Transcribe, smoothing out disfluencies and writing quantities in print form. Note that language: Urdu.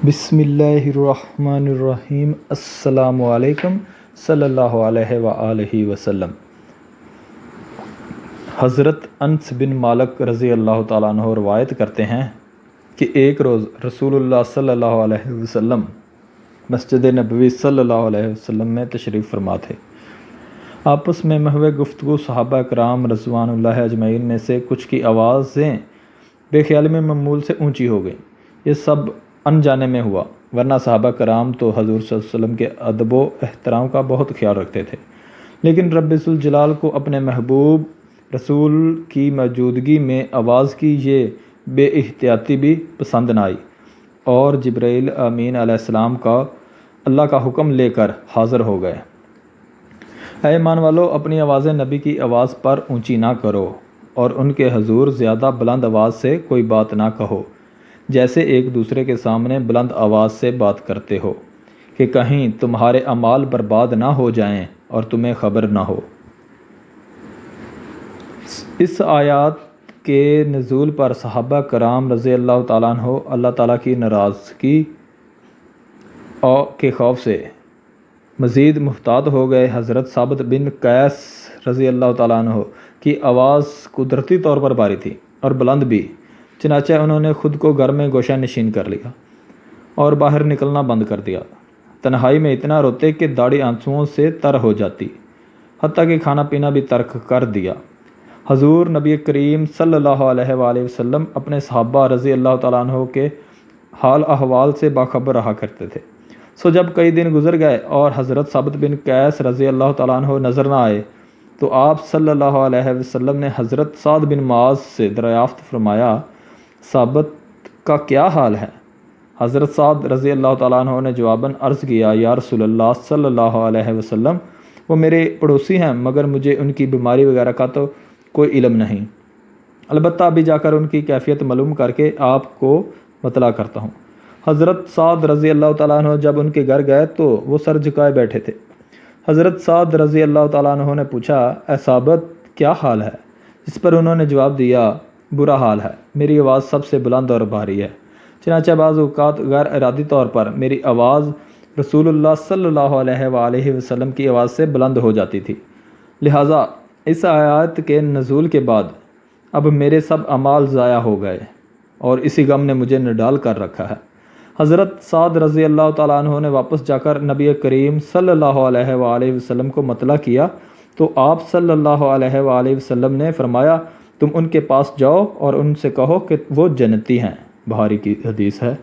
بسم اللہ الرحمن الرحیم۔ السلام علیکم صلی اللہ علیہ وآلہ وسلم۔ حضرت انس بن مالک رضی اللہ تعالیٰ عنہ روایت کرتے ہیں کہ ایک روز رسول اللہ صلی اللہ علیہ وسلم مسجد نبوی صلی اللہ علیہ وسلم میں تشریف فرما تھے۔ آپس میں محو گفتگو صحابہ کرام رضوان اللہ اجمعین میں سے کچھ کی آوازیں بے خیالی میں معمول سے اونچی ہو گئیں۔ یہ سب انجانے میں ہوا، ورنہ صحابہ کرام تو حضور صلی اللہ علیہ وسلم کے ادب و احترام کا بہت خیال رکھتے تھے، لیکن رب ذوالجلال کو اپنے محبوب رسول کی موجودگی میں آواز کی یہ بے احتیاطی بھی پسند نہ آئی، اور جبرائیل امین علیہ السلام کا اللہ کا حکم لے کر حاضر ہو گئے۔ اے ایمان والو، اپنی آوازیں نبی کی آواز پر اونچی نہ کرو اور ان کے حضور زیادہ بلند آواز سے کوئی بات نہ کہو، جیسے ایک دوسرے کے سامنے بلند آواز سے بات کرتے ہو کہ کہیں تمہارے اعمال برباد نہ ہو جائیں اور تمہیں خبر نہ ہو۔ اس آیات کے نزول پر صحابہ کرام رضی اللہ تعالیٰ عنہ اللہ تعالیٰ کی ناراضگی کے خوف سے مزید محتاط ہو گئے۔ حضرت ثابت بن قیس رضی اللہ تعالیٰ عنہ کی آواز قدرتی طور پر بھاری تھی اور بلند بھی، چنانچہ انہوں نے خود کو گھر میں گوشہ نشین کر لیا اور باہر نکلنا بند کر دیا۔ تنہائی میں اتنا روتے کہ داڑھی آنسوؤں سے تر ہو جاتی، حتیٰ کہ کھانا پینا بھی ترک کر دیا۔ حضور نبی کریم صلی اللہ علیہ وآلہ وسلم اپنے صحابہ رضی اللہ تعالیٰ عنہ کے حال احوال سے باخبر رہا کرتے تھے۔ سو جب کئی دن گزر گئے اور حضرت ثابت بن قیس رضی اللہ تعالیٰ عنہ نظر نہ آئے، تو آپ صلی اللہ علیہ وسلم نے حضرت سعد بن معاذ سے دریافت فرمایا، ثابت کا کیا حال ہے؟ حضرت سعد رضی اللہ تعالیٰ عنہ نے جواباً عرض کیا، یا رسول اللہ صلی اللہ علیہ وسلم، وہ میرے پڑوسی ہیں، مگر مجھے ان کی بیماری وغیرہ کا تو کوئی علم نہیں، البتہ ابھی جا کر ان کی کیفیت معلوم کر کے آپ کو مطلع کرتا ہوں۔ حضرت سعد رضی اللہ تعالیٰ عنہ جب ان کے گھر گئے تو وہ سر جھکائے بیٹھے تھے۔ حضرت سعد رضی اللہ تعالیٰ عنہ نے پوچھا، اے ثابت کیا حال ہے؟ اس پر انہوں نے جواب دیا، برا حال ہے، میری آواز سب سے بلند اور بھاری ہے، چنانچہ بعض اوقات غیر ارادی طور پر میری آواز رسول اللہ صلی اللہ علیہ وآلہ وسلم کی آواز سے بلند ہو جاتی تھی، لہٰذا اس آیات کے نزول کے بعد اب میرے سب اعمال ضائع ہو گئے اور اسی غم نے مجھے نڈال کر رکھا ہے۔ حضرت سعد رضی اللہ تعالیٰ عنہ نے واپس جا کر نبی کریم صلی اللہ علیہ وآلہ وسلم کو مطلع کیا تو آپ صلی اللہ علیہ وآلہ وسلم نے فرمایا، تم ان کے پاس جاؤ اور ان سے کہو کہ وہ جنتی ہیں۔ بخاری کی حدیث ہے۔